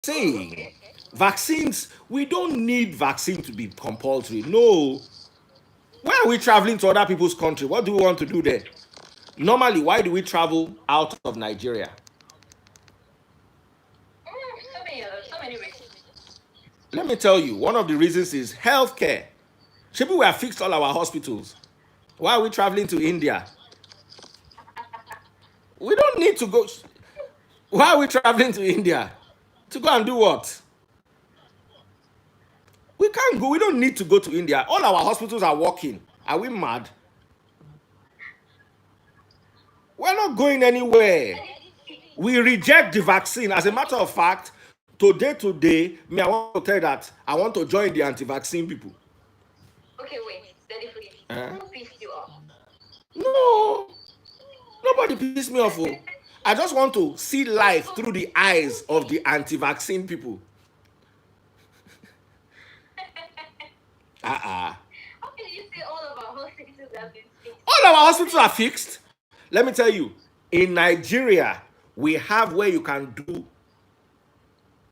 saying vaccines, we don't need vaccine to be compulsory. No. Why are we traveling to other people's country? What do we want to do there? Normally, why do we travel out of Nigeria? So many reasons. Let me tell you, one of the reasons is healthcare. Maybe we have fixed all our hospitals. Why are we traveling to India? We don't need to go. Why are we traveling to India? To go and do what? We can't go. We don't need to go to India. All our hospitals are working. Are we mad? We're not going anywhere. We reject the vaccine. As a matter of fact, today, me, I want to tell you that I want to join the anti-vaccine people. Okay, wait. Steady, please. Who pissed you off? No, nobody pissed me off. I just want to see life through the eyes of the anti-vaccine people. How can you say all of our hospitals have been fixed? All our hospitals are fixed. Let me tell you, in Nigeria, we have where you can do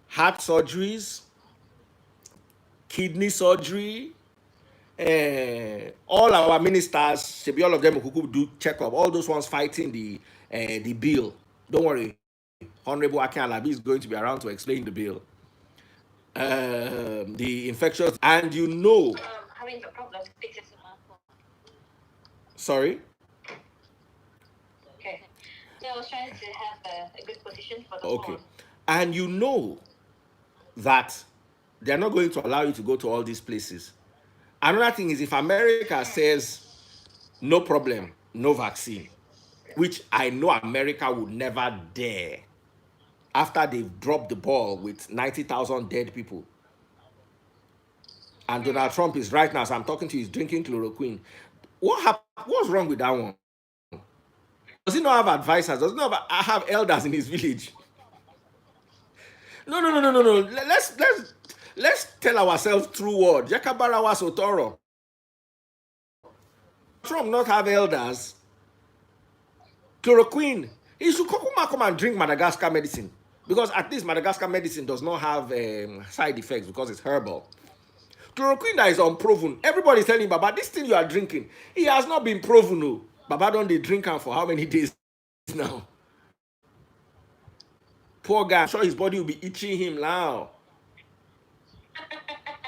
heart surgeries, kidney surgery. All our ministers should be all of them who could do checkup. All those ones fighting the bill. Don't worry, Honorable Akin Alabi is going to be around to explain the bill. The infectious, and you know. Having the problem fixes it. Sorry. Okay. So I was trying to have a good position for the Okay, and you know that they're not going to allow you to go to all these places. Another thing is, if America says no problem, no vaccine, which I know America would never dare after they've dropped the ball with 90,000 dead people. And Donald Trump is right now, as I'm talking to you, he's drinking chloroquine. What's wrong with that one? Does he not have advisors? Does he not have elders in his village? No. Let's tell ourselves true word. Jakabarawa Sotoro. Trump not have elders. Chloroquine. He should come and drink Madagascar medicine, because at least Madagascar medicine does not have side effects because it's herbal. Chloroquine that is unproven. Everybody is telling him, Baba, this thing you are drinking, he has not been proven. No. Baba don't they drink him for how many days now? Poor guy. I'm sure his body will be itching him now.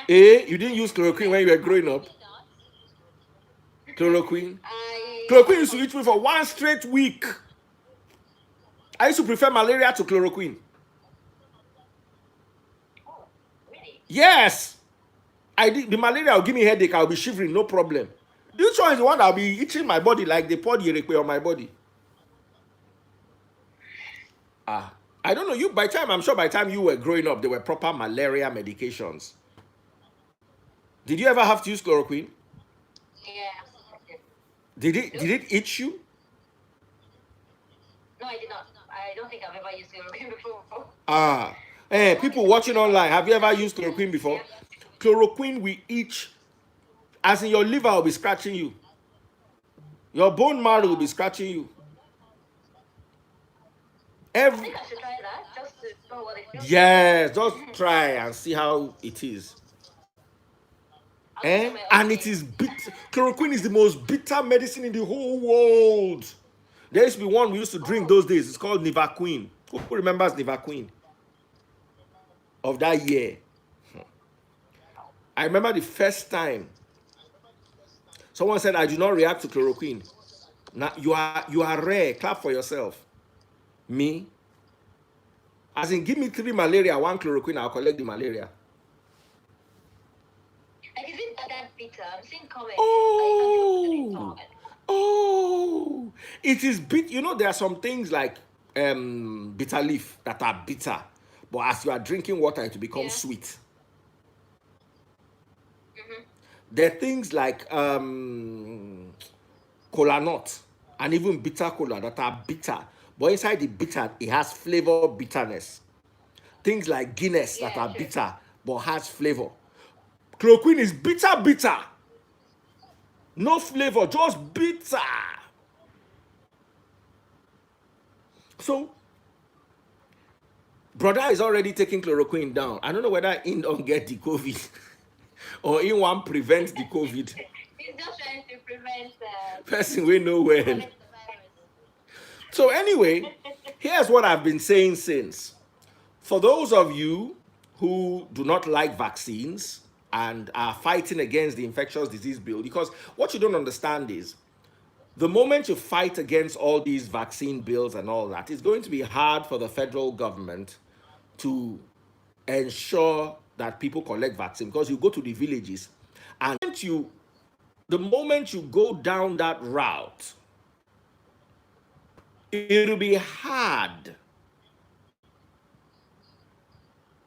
You didn't use chloroquine when you were growing up? Chloroquine? Chloroquine used to itch me for 1 straight week. I used to prefer malaria to chloroquine. Oh, really? Yes. I did. The malaria will give me headache. I'll be shivering, no problem. This one is the one that'll be itching my body like they poured Yerekwe on my body. I don't know. I'm sure by the time you were growing up, there were proper malaria medications. Did you ever have to use chloroquine? Yeah. Did it itch you? No, I did not. I don't think I've ever used chloroquine before. People watching online, have you ever used chloroquine before? Chloroquine will itch, as in your liver will be scratching you. Your bone marrow will be scratching you. I think I should try that just to know what it feels like. Yes, just try and see how it is. And it is bitter. Chloroquine is the most bitter medicine in the whole world. There used to be one we used to drink those days. It's called Nivaquine. Who remembers Nivaquine? Of that year. I remember the first time someone said, I do not react to chloroquine. Now you are rare. Clap for yourself. Me? As in, give me 3 malaria, 1 chloroquine, I'll collect the malaria. Like, is it that bitter? I'm seeing comments. Oh, it is bitter. You know, there are some things like bitter leaf that are bitter, but as you are drinking water, it will become sweet. There are things like cola nut and even bitter cola that are bitter, but inside the bitter, it has flavor bitterness. Things like Guinness that are bitter, but has flavor. Chloroquine is bitter. No flavor, just bitter. So, Brother is already taking chloroquine down. I don't know whether he don't get the COVID or he want prevent the COVID. He's just trying to prevent Person we know when. the virus. So anyway, here's what I've been saying since. For those of you who do not like vaccines and are fighting against the infectious disease bill, because what you don't understand is the moment you fight against all these vaccine bills and all that, it's going to be hard for the federal government to ensure that people collect vaccine, because you go to the villages and the moment you go down that route, it'll be hard.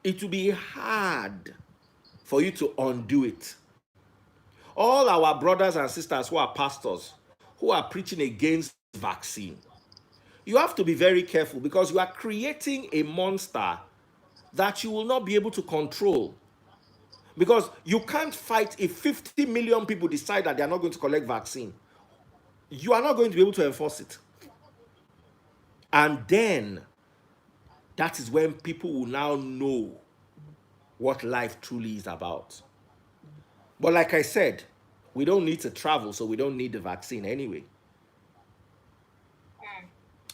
It will be hard for you to undo it. All our brothers and sisters who are pastors, who are preaching against vaccine, you have to be very careful, because you are creating a monster that you will not be able to control. Because you can't fight if 50 million people decide that they are not going to collect vaccine. You are not going to be able to enforce it. And then that is when people will now know what life truly is about. But like I said, we don't need to travel, so we don't need the vaccine anyway.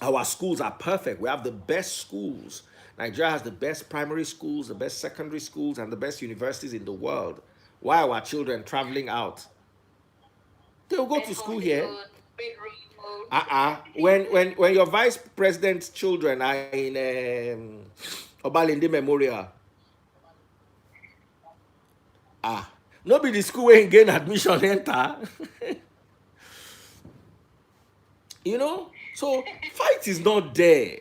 Our schools are perfect. We have the best schools. Nigeria has the best primary schools, the best secondary schools, and the best universities in the world. Why are our children traveling out? They'll go to school here. When your vice president's children are in Obalende Memorial, no be the school where you gain admission enter. You know, so fight is not there.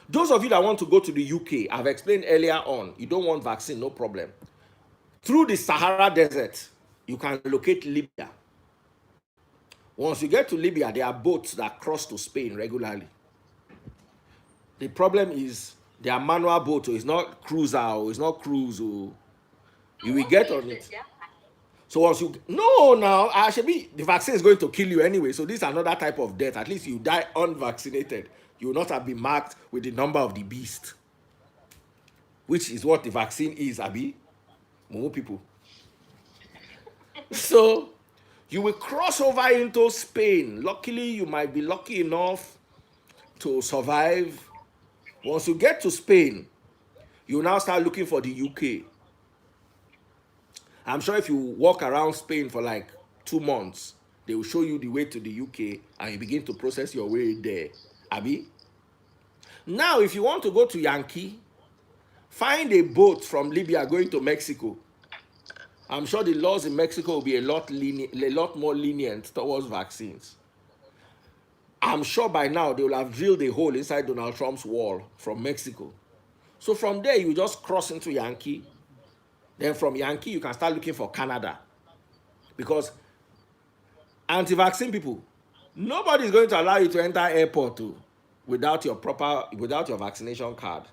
Those of you that want to go to the UK, I've explained earlier on, you don't want vaccine, no problem. Through the Sahara Desert, you can locate Libya. Once you get to Libya, there are boats that cross to Spain regularly. The problem is they are manual boats, so it's not cruiser, or it's not cruise. Or you will get on it. So once you now actually the vaccine is going to kill you anyway. So this is another type of death. At least you die unvaccinated. You will not have been marked with the number of the beast, which is what the vaccine is, Abi. More people. So you will cross over into Spain. Luckily, you might be lucky enough to survive. Once you get to Spain, you now start looking for the UK. I'm sure if you walk around Spain for like 2 months, they will show you the way to the UK and you begin to process your way there. Abi? Now, if you want to go to Yankee, find a boat from Libya going to Mexico. I'm sure the laws in Mexico will be a lot more lenient towards vaccines. I'm sure by now they will have drilled a hole inside Donald Trump's wall from Mexico. So from there, you just cross into Yankee. Then from Yankee, you can start looking for Canada. Because anti-vaccine people, nobody is going to allow you to enter airport without your vaccination card.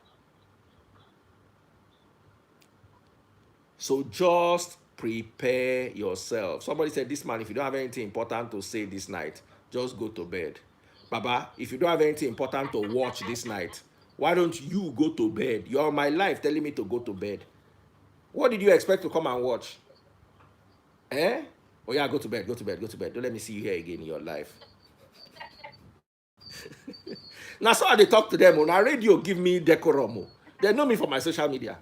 So just prepare yourself. Somebody said, this man, if you don't have anything important to say this night, just go to bed. Baba, if you don't have anything important to watch this night, why don't you go to bed? You're on my life telling me to go to bed. What did you expect to come and watch? Oh yeah, go to bed, go to bed, go to bed. Don't let me see you here again in your life. Now, so they talk to them on our radio, give me decorum. They know me for my social media.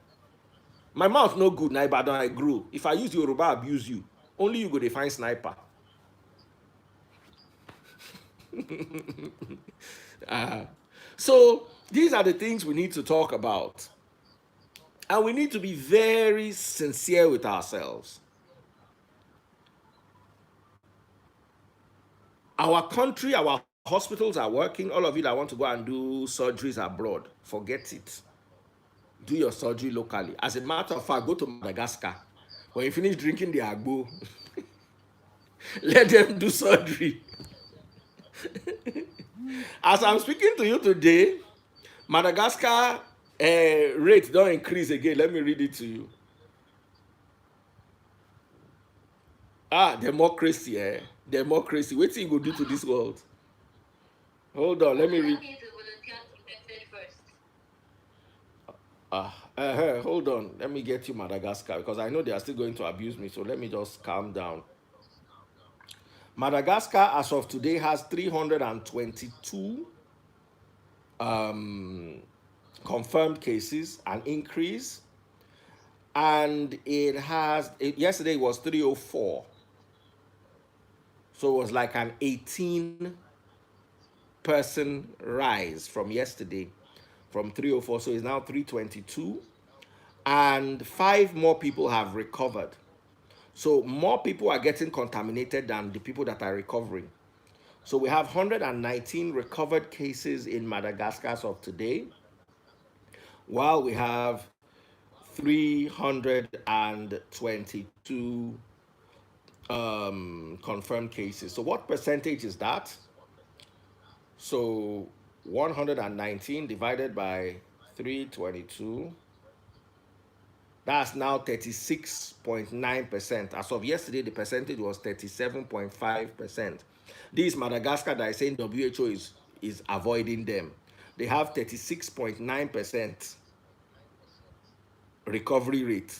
My mouth no good, now but I grew. If I use Yoruba, I abuse you. Only you go to find sniper. So these are the things we need to talk about. And we need to be very sincere with ourselves. Our country, our hospitals are working. All of you that want to go and do surgeries abroad, forget it. Do your surgery locally. As a matter of fact, go to Madagascar. When you finish drinking the agbo, let them do surgery. As I'm speaking to you today, Madagascar rate don't increase again. Let me read it to you. Democracy, democracy. What thing you go do to this world? Hold on, let me read. Hold on. Let me get you Madagascar because I know they are still going to abuse me. So let me just calm down. Madagascar, as of today, has 322 confirmed cases, an increase, and yesterday it was 304. So it was like an 18-person rise from yesterday, from 304. So it's now 322, and 5 more people have recovered. So more people are getting contaminated than the people that are recovering. So we have 119 recovered cases in Madagascar as of today, while we have 322 confirmed cases. So what percentage is that? So 119 divided by 322, that's now 36.9%. As of yesterday, the percentage was 37.5%. This Madagascar that is saying WHO is avoiding them. They have 36.9% recovery rate.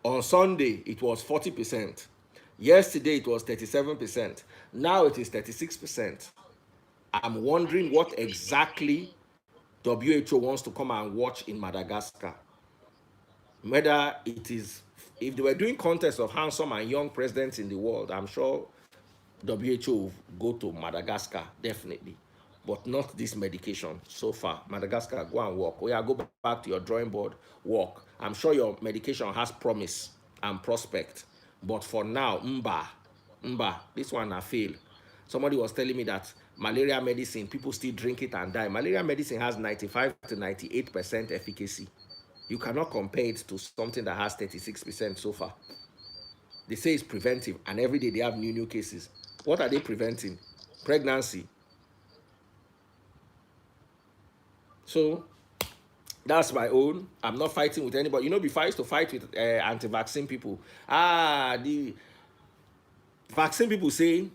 On Sunday, it was 40%. Yesterday, it was 37%. Now it is 36%. I'm wondering what exactly WHO wants to come and watch in Madagascar. Whether it is, if they were doing contests of handsome and young presidents in the world, I'm sure WHO will go to Madagascar, definitely. But not this medication so far. Madagascar, go and walk. Oh yeah, go back to your drawing board, walk. I'm sure your medication has promise and prospect. But for now, this one I fail. Somebody was telling me that malaria medicine, people still drink it and die. Malaria medicine has 95 to 98% efficacy. You cannot compare it to something that has 36% so far. They say it's preventive, and every day they have new cases. What are they preventing? Pregnancy. So that's my own. I'm not fighting with anybody. You know, before I used to fight with anti-vaccine people. The vaccine people say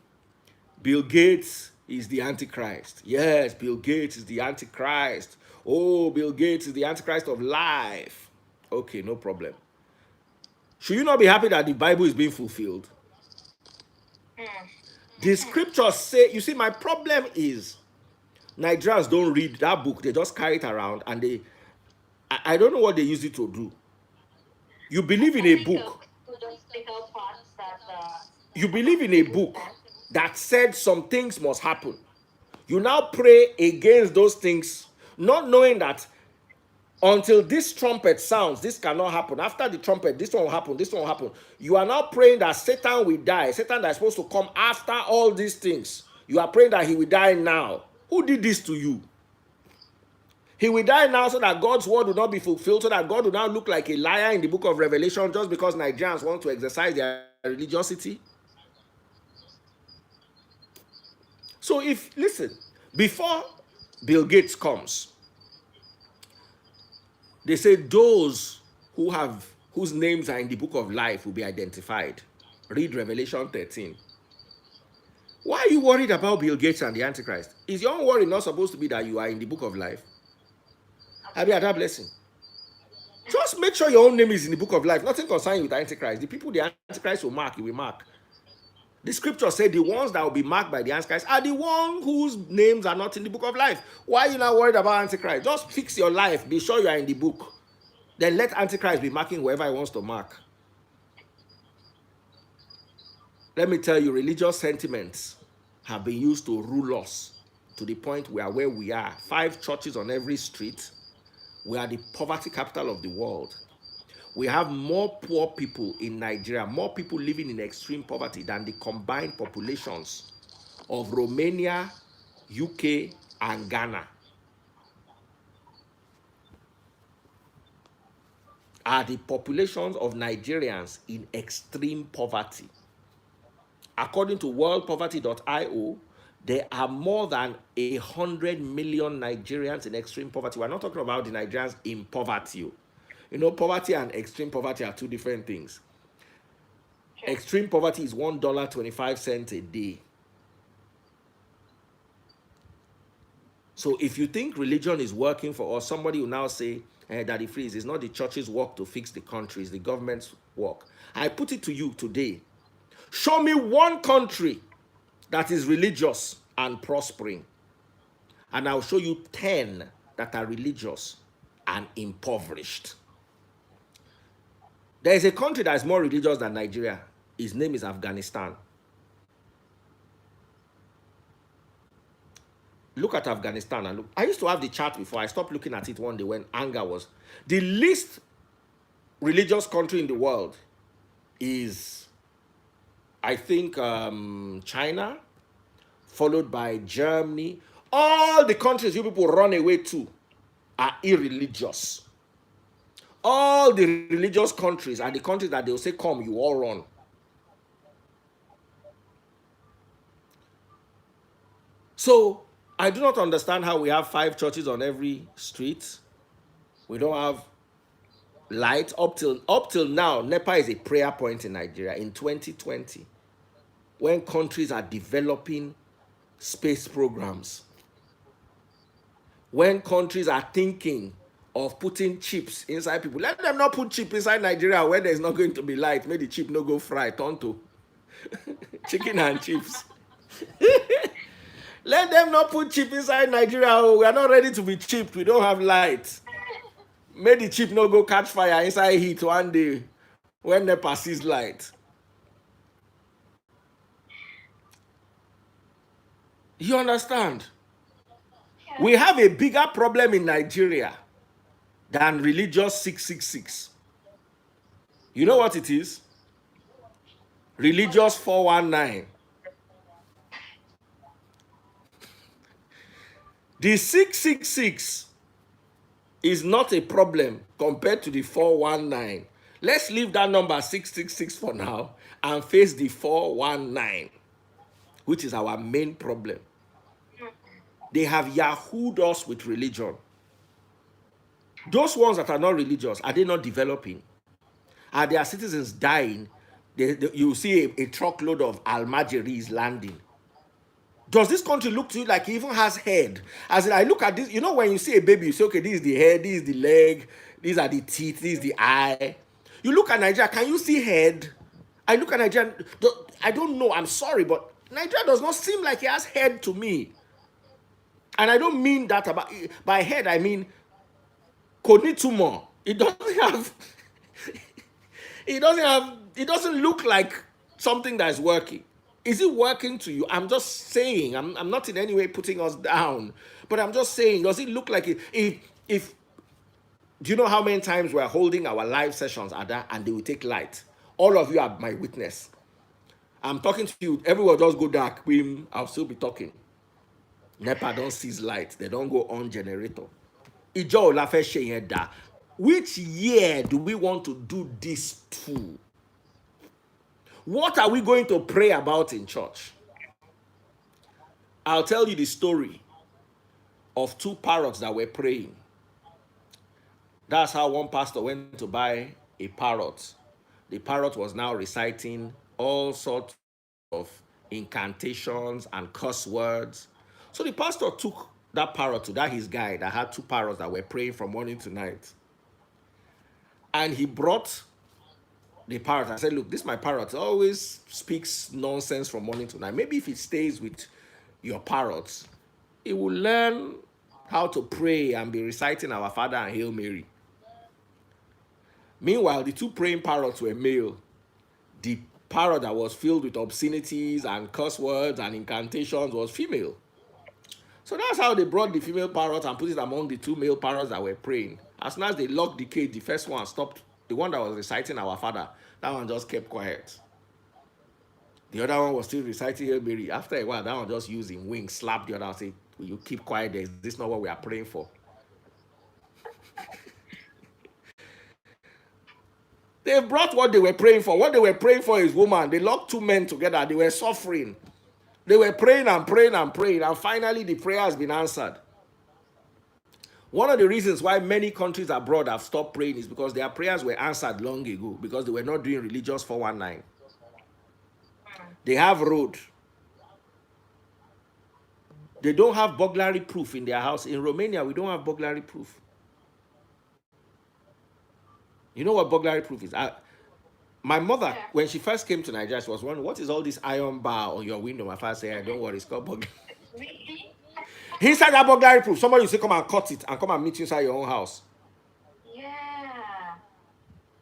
Bill Gates is the Antichrist. Yes, Bill Gates is the Antichrist. Oh, Bill Gates is the Antichrist of life. Okay, no problem. Should you not be happy that the Bible is being fulfilled? The scriptures say, you see, my problem is Nigerians don't read that book. They just carry it around and I don't know what they use it to do. You believe in a book. You believe in a book that said some things must happen. You now pray against those things, not knowing that until this trumpet sounds, this cannot happen. After the trumpet, this one will happen, this one will happen. You are now praying that Satan will die. Satan that is supposed to come after all these things. You are praying that he will die now. Who did this to you? He will die now so that God's word will not be fulfilled, so that God will now look like a liar in the book of Revelation just because Nigerians want to exercise their religiosity. So listen, before Bill Gates comes, they say those whose names are in the book of life will be identified. Read Revelation 13. Why are you worried about Bill Gates and the Antichrist? Is your own worry not supposed to be that you are in the book of life? Have you had that blessing? Just make sure your own name is in the book of life. Nothing concerning with the Antichrist. The people the Antichrist will mark, he will mark. The scripture said the ones that will be marked by the Antichrist are the ones whose names are not in the book of life. Why are you not worried about Antichrist? Just fix your life. Be sure you are in the book. Then let Antichrist be marking whoever he wants to mark. Let me tell you, religious sentiments have been used to rule us to the point where we are. 5 churches on every street. We are the poverty capital of the world. We have more poor people in Nigeria, more people living in extreme poverty than the combined populations of Romania, UK, and Ghana. Are the populations of Nigerians in extreme poverty. According to worldpoverty.io, there are more than 100 million Nigerians in extreme poverty. We're not talking about the Nigerians in poverty. You know, poverty and extreme poverty are 2 different things. Sure. Extreme poverty is $1.25 a day. So if you think religion is working for us, somebody will now say, Daddy Freeze, it's not the church's work to fix the country, it's the government's work. I put it to you today. Show me one country that is religious and prospering, and I'll show you 10 that are religious and impoverished. There is a country that is more religious than Nigeria. Its name is Afghanistan. Look at Afghanistan and look. I used to have the chart before. I stopped looking at it one day when anger was. The least religious country in the world is, I think, China, followed by Germany. All the countries you people run away to are irreligious. All the religious countries are the countries that they'll say, come, you all run. So, I do not understand how we have 5 churches on every street. We don't have light. Up till now, NEPA is a prayer point in Nigeria in 2020. When countries are developing space programs. When countries are thinking of putting chips inside people. Let them not put chip inside Nigeria where there's not going to be light. May the chip no go fry, turn to chicken and chips. Let them not put chip inside Nigeria. Oh, we are not ready to be chipped. We don't have light. May the chip no go catch fire inside heat one day when NEPA sees light. You understand? Yeah. We have a bigger problem in Nigeria than religious 666. You know what it is? Religious 419. The 666 is not a problem compared to the 419. Let's leave that number 666 for now and face the 419, which is our main problem. They have yahooed us with religion. Those ones that are not religious, are they not developing? Are their citizens dying? You see a truckload of Almajiris landing. Does this country look to you like it even has head? As in, I look at this, you know, when you see a baby, you say, okay, this is the head, this is the leg, these are the teeth, this is the eye. You look at Nigeria, can you see head? I look at Nigeria, I don't know, I'm sorry, but Nigeria does not seem like it has head to me. And I don't mean that about, by head, I mean cognitumo. It doesn't have, it doesn't look like something that is working. Is it working to you? I'm just saying, I'm not in any way putting us down, but I'm just saying, does it look like it? If do you know how many times we're holding our live sessions at that and they will take light? All of you are my witness. I'm talking to you, everyone just go dark, I'll still be talking. NEPA don't seize light, they don't go on generator. Which year do we want to do this to? What are we going to pray about in church? I'll tell you the story of 2 parrots that were praying. That's how one pastor went to buy a parrot. The parrot was now reciting all sorts of incantations and curse words. So the pastor took that parrot to that his guy that had 2 parrots that were praying from morning to night. And he brought the parrot. I said, look, this my parrot always speaks nonsense from morning to night. Maybe if it stays with your parrots, it will learn how to pray and be reciting Our Father and Hail Mary. Meanwhile, the 2 praying parrots were male. The parrot that was filled with obscenities and curse words and incantations was female. So that's how they brought the female parrot and put it among the 2 male parrots that were praying. As soon as they locked the cage, the first one stopped. The one that was reciting Our Father, that one just kept quiet. The other one was still reciting Hail Mary. After a while, that one just using wings, slapped the other and said, will you keep quiet? Is this not what we are praying for? They brought what they were praying for. What they were praying for is woman. They locked 2 men together. They were suffering. They were praying and praying and praying. And finally, the prayer has been answered. One of the reasons why many countries abroad have stopped praying is because their prayers were answered long ago, because they were not doing religious 419. They have road. They don't have burglary proof in their house. In Romania, we don't have burglary proof. You know what burglary proof is? My mother, when she first came to Nigeria, she was wondering, what is all this iron bar on your window? My father said, don't worry, it's called burglary. Really? Inside that burglary proof, somebody will say, come and cut it and come and meet you inside your own house. Yeah.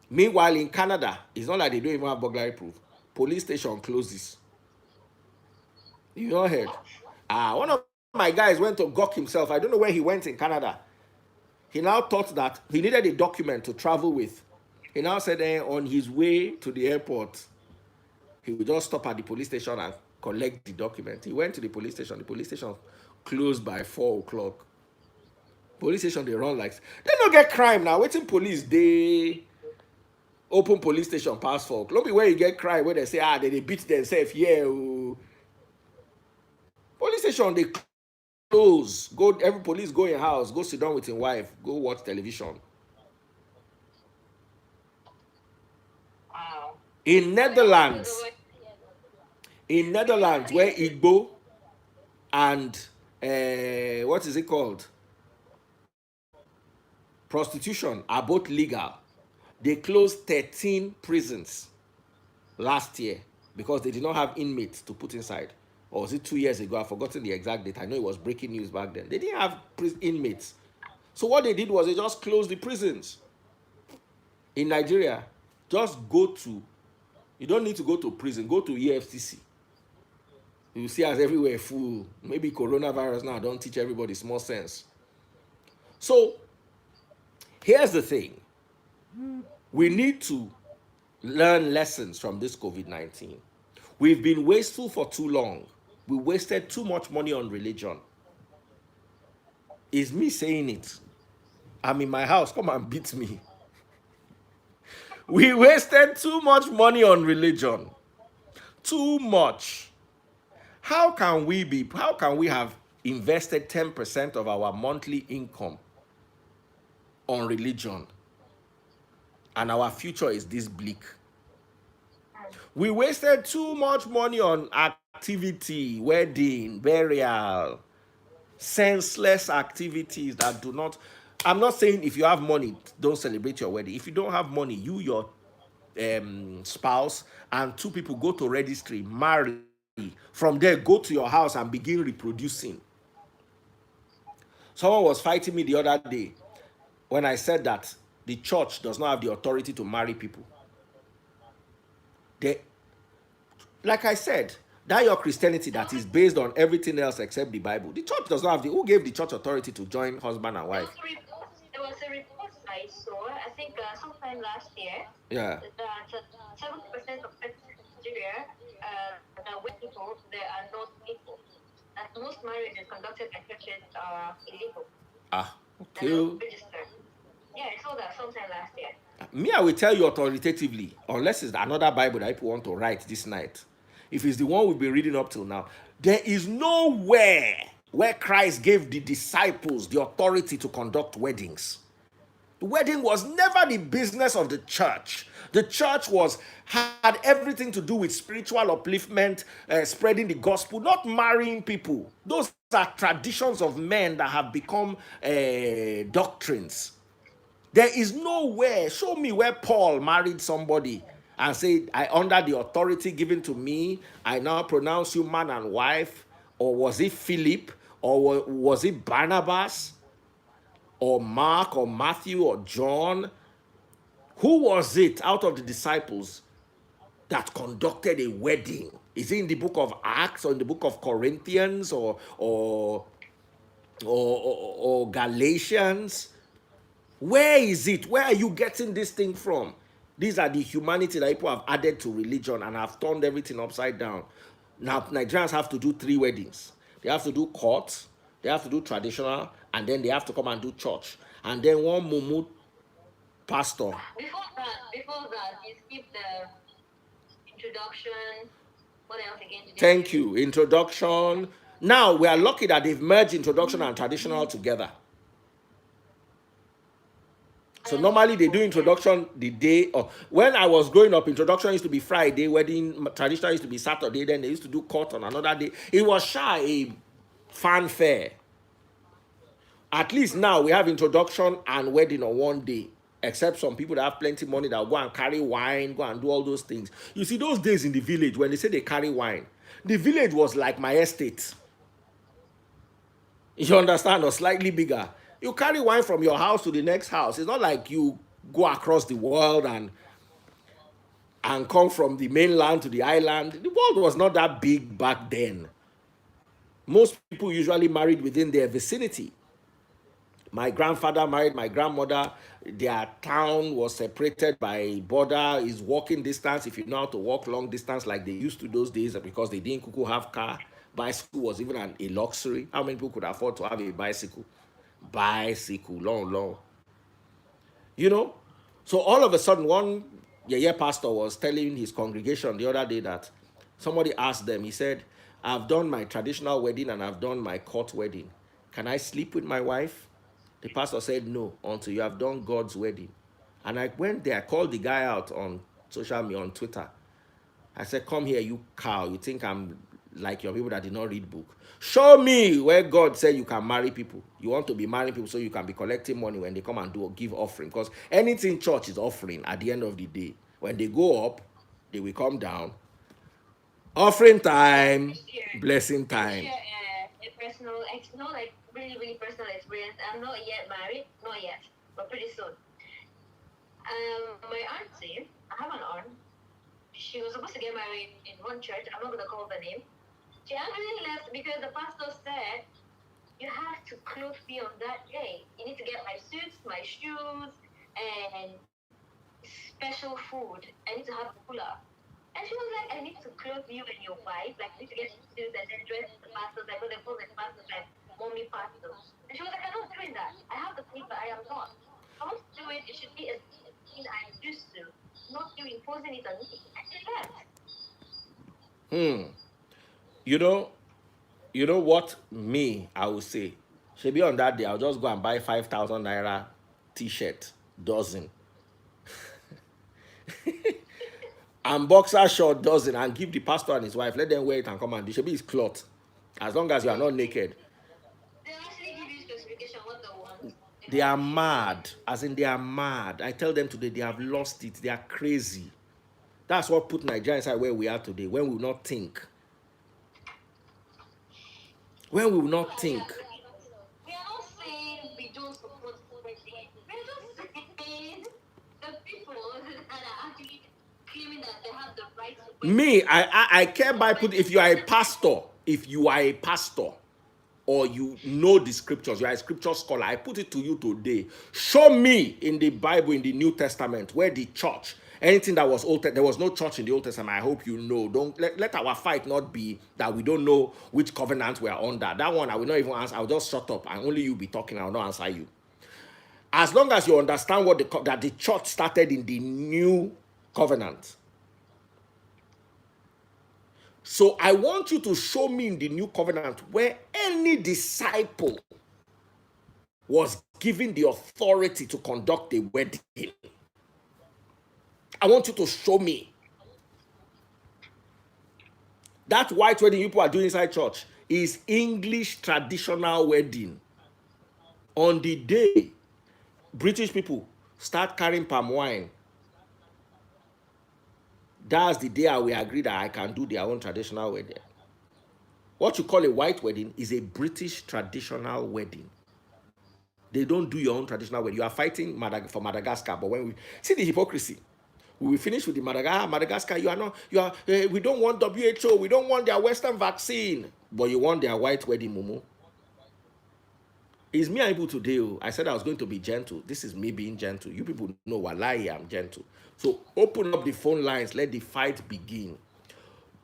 Meanwhile, in Canada, it's not like they don't even have burglary proof. Police station closes. You not heard? One of my guys went to gawk himself. I don't know where he went in Canada. He now thought that he needed a document to travel with. He now said on his way to the airport, he would just stop at the police station and collect the document. He went to the police station. The police station closed by 4 o'clock. Police station, they run like... They don't get crime now. Waiting police, they open police station past 4 o'clock. Don't be where you get crime, where they say, they beat themselves. Yeah. Police station, they close. Go, every police go in house, go sit down with his wife, go watch television. Wow. In Netherlands, where Igbo and what is it called? Prostitution are both legal. They closed 13 prisons last year because they did not have inmates to put inside. Or was it 2 years ago? I've forgotten the exact date. I know it was breaking news back then. They didn't have inmates. So what they did was they just closed the prisons. In Nigeria, just go to, you don't need to go to prison, go to EFCC. You see us everywhere full. Maybe coronavirus now don't teach everybody small sense. So here's the thing. We need to learn lessons from this COVID-19. We've been wasteful for too long. We wasted too much money on religion. It's me saying it. I'm in my house. Come and beat me. We wasted too much money on religion. Too much. How can we have invested 10% of our monthly income on religion and our future is this bleak? We wasted too much money on activity, wedding, burial, senseless activities that do not... I'm not saying if you have money, don't celebrate your wedding. If you don't have money, you, your spouse, and 2 people go to registry, marry. From there, go to your house and begin reproducing. Someone was fighting me the other day when I said that the church does not have the authority to marry people. Like I said, that your Christianity that is based on everything else except the Bible. The church does not have who gave the church authority to join husband and wife? There was a report I saw, I think sometime last year. Yeah. That 70% of Nigeria, the people, they are not people. That most marriages conducted by churches are illegal. Okay. Registered. Yeah, I saw that sometime last year. Me, I will tell you authoritatively, unless it's another Bible that people want to write this night. If it's the one we've been reading up till now, there is nowhere where Christ gave the disciples the authority to conduct weddings. The wedding was never the business of the church. The church had everything to do with spiritual upliftment, spreading the gospel, not marrying people. Those are traditions of men that have become doctrines. There is nowhere, show me where Paul married somebody and said, I under the authority given to me, I now pronounce you man and wife. Or was it Philip? Or was it Barnabas? Or Mark, or Matthew, or John? Who was it out of the disciples that conducted a wedding? Is it in the book of Acts or in the book of Corinthians or Galatians? Where is it? Where are you getting this thing from? These are the humanity that people have added to religion and have turned everything upside down. Now, Nigerians have to do 3 weddings. They have to do court, they have to do traditional, and then they have to come and do church. And then one mumu pastor. Before that, you skip the introduction. What else again? Thank you. Introduction. Now, we are lucky that they've merged introduction and traditional together. So normally they do introduction the day of, when I was growing up, introduction used to be Friday, wedding traditional used to be Saturday, then they used to do court on another day. It was a fanfare. At least now we have introduction and wedding on one day. Except some people that have plenty money that will go and carry wine, go and do all those things. You see, those days in the village, when they say they carry wine, the village was like my estate. You understand? Or slightly bigger. You carry wine from your house to the next house. It's not like you go across the world and come from the mainland to the island. The world was not that big back then. Most people usually married within their vicinity. My grandfather married my grandmother. Their town was separated by a border. Is walking distance if you know how to walk long distance like they used to those days, because they didn't kuku have car. Bicycle was even a luxury. How many people could afford to have a bicycle? Bicycle, long, long. You know? So all of a sudden, one pastor was telling his congregation the other day that somebody asked them, he said, I've done my traditional wedding and I've done my court wedding. Can I sleep with my wife? The pastor said, no, until you have done God's wedding. And I went there, I called the guy out on social media, on Twitter. I said, come here, you cow. You think I'm like your people that did not read book? Show me where God said you can marry people. You want to be marrying people so you can be collecting money when they come and do or give offering. Because anything church is offering at the end of the day. When they go up, they will come down. Offering time, blessing time. A personal, like really, really personal experience. I'm not yet married, not yet, but pretty soon. My auntie, I have an aunt. She was supposed to get married in one church. I'm not going to call the name. She actually left because the pastor said, you have to clothe me on that day. You need to get my suits, my shoes, and special food. I need to have a cooler. And she was like, I need to clothe you and your wife. Like, I need to get suits and then dress the pastors. I go, they call the pastors like mommy pastors. And she was like, I'm not doing that. I have the paper. I am not. I want to do it. It should be a thing I'm used to. Not you imposing it on me. And she left. You know what I would say? She'll be on that day, I'll just go and buy 5,000 naira t-shirt, dozen. And boxer short, dozen, and give the pastor and his wife. Let them wear it and come and do. She'll be his cloth. As long as you are not naked. They actually give you specification what they want. They are mad. As in, they are mad. I tell them today, they have lost it. They are crazy. That's what put Nigeria inside where we are today, when we will not think. When we will not think. We are not saying we don't support poverty. We are just saying the people that are actually claiming that they have the right to. Me, I care by put. If you are a pastor, or you know the scriptures, you are a scripture scholar, I put it to you today. Show me in the Bible, in the New Testament, where the church, anything that was old, there was no church in the Old Testament. I hope you know. Don't let our fight not be that we don't know which covenant we are under. That one I will not even answer. I'll just shut up and only you be talking. I will not answer you. As long as you understand that the church started in the new covenant. So I want you to show me in the new covenant where any disciple was given the authority to conduct a wedding. I want you to show me. That white wedding you people are doing inside church is English traditional wedding. On the day British people start carrying palm wine, that's the day I will agree that I can do their own traditional wedding. What you call a white wedding is a British traditional wedding. They don't do your own traditional wedding. You are fighting for Madagascar, but when we see the hypocrisy, we will finish with the Madagascar. We don't want WHO. We don't want their Western vaccine, but you want their white wedding, Mumu. It's me able today. I said I was going to be gentle. This is me being gentle. You people know wallahi, I'm gentle. So open up the phone lines. Let the fight begin.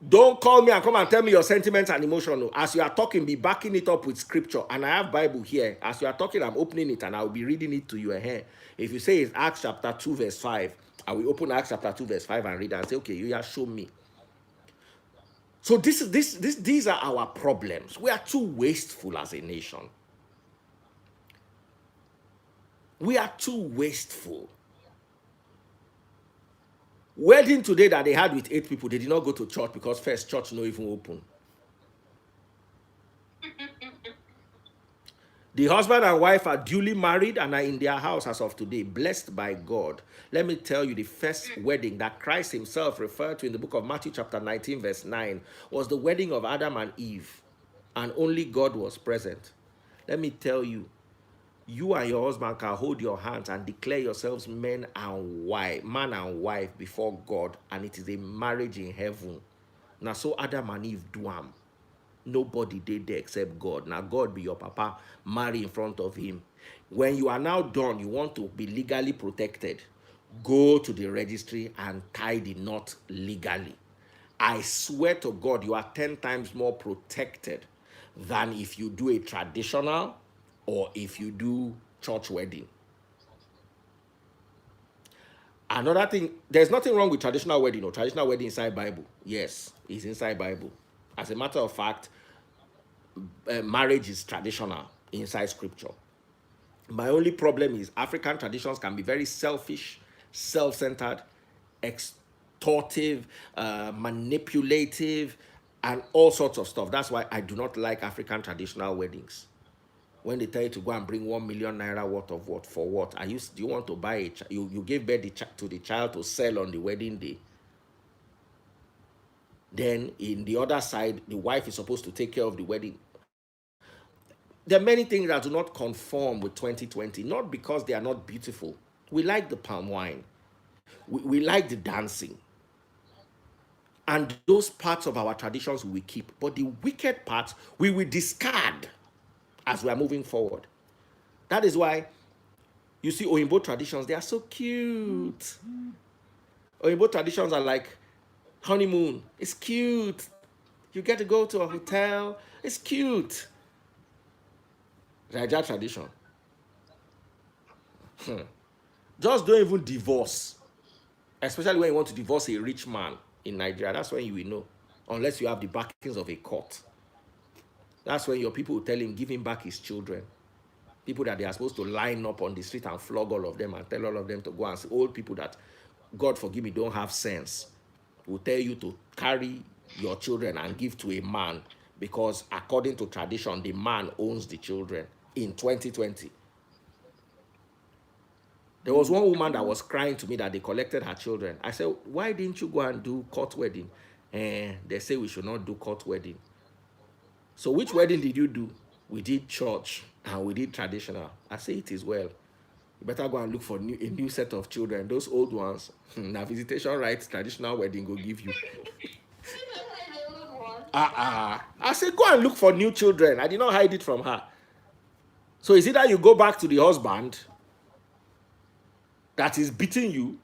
Don't call me and come and tell me your sentiments and emotion. As you are talking, be backing it up with scripture. And I have Bible here. As you are talking, I'm opening it and I will be reading it to you here. If you say it's Acts chapter 2 verse 5, I will open Acts chapter 2 verse 5 and read and say, okay, you have shown me. So these are our problems. We are too wasteful as a nation. We are too wasteful. Wedding today that they had with 8 people, they did not go to church because first church no even open. The husband and wife are duly married and are in their house as of today, blessed by God. Let me tell you, the first wedding that Christ himself referred to in the book of Matthew chapter 19 verse 9 was the wedding of Adam and Eve, and only God was present. Let me tell you, you and your husband can hold your hands and declare yourselves man and wife before God, and it is a marriage in heaven. Now, so Adam and Eve do am. Nobody did there except God. Now, God be your papa, marry in front of him. When you are now done, you want to be legally protected, go to the registry and tie the knot legally. I swear to God, you are 10 times more protected than if you do a traditional or if you do church wedding. Another thing, there's nothing wrong with traditional wedding or traditional wedding inside Bible. Yes, it's inside Bible. As a matter of fact, marriage is traditional inside scripture. My only problem is African traditions can be very selfish, self-centered, extortive, manipulative, and all sorts of stuff. That's why I do not like African traditional weddings. When they tell you to go and bring 1 million naira worth of what for what? Do you want to buy you gave birth to the child to sell on the wedding day? Then in the other side, the wife is supposed to take care of the wedding. There are many things that do not conform with 2020, not because they are not beautiful. We like the palm wine. We like the dancing. And those parts of our traditions we keep. But the wicked parts we will discard as we are moving forward. That is why you see Oyinbo traditions, they are so cute. Oyinbo traditions are like honeymoon. It's cute. You get to go to a hotel. It's cute. Raja tradition. Just don't even divorce. Especially when you want to divorce a rich man in Nigeria. That's when you will know. Unless you have the backings of a court. That's when your people will tell him, give him back his children. People that they are supposed to line up on the street and flog all of them and tell all of them to go and see. Old people that, God forgive me, don't have sense, will tell you to carry your children and give to a man because according to tradition, the man owns the children in 2020. There was one woman that was crying to me that they collected her children. I said, why didn't you go and do court wedding? They say we should not do court wedding. So which wedding did you do? We did church and we did traditional. I say it is well. You better go and look for a new set of children. Those old ones, now visitation rights, traditional wedding go give you. I said, go and look for new children. I did not hide it from her. So is it that you go back to the husband that is beating you?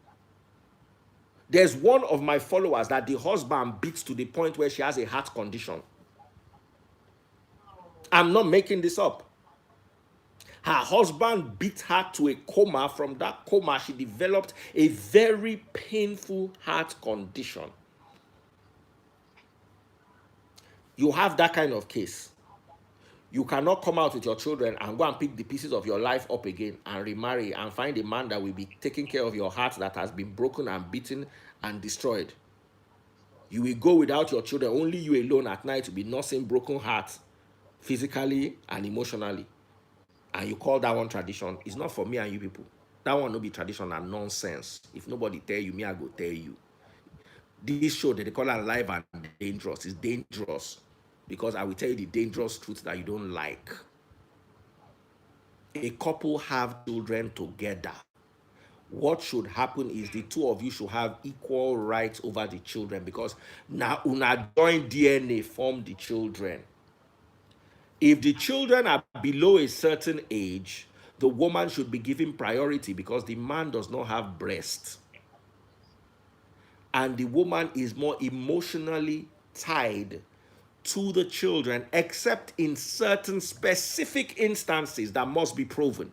There's one of my followers that the husband beats to the point where she has a heart condition. I'm not making this up. Her husband beat her to a coma. From that coma, she developed a very painful heart condition. You have that kind of case. You cannot come out with your children and go and pick the pieces of your life up again and remarry and find a man that will be taking care of your heart that has been broken and beaten and destroyed. You will go without your children, only you alone at night to be nursing broken hearts physically and emotionally. And you call that one tradition. It's not for me and you people. That one will be tradition and nonsense. If nobody tell you, me, I go tell you. This show that they call it live and dangerous is dangerous because I will tell you the dangerous truth that you don't like. A couple have children together. What should happen is the two of you should have equal rights over the children because now una join DNA form the children. If the children are below a certain age, the woman should be given priority because the man does not have breasts. And the woman is more emotionally tied to the children, except in certain specific instances that must be proven.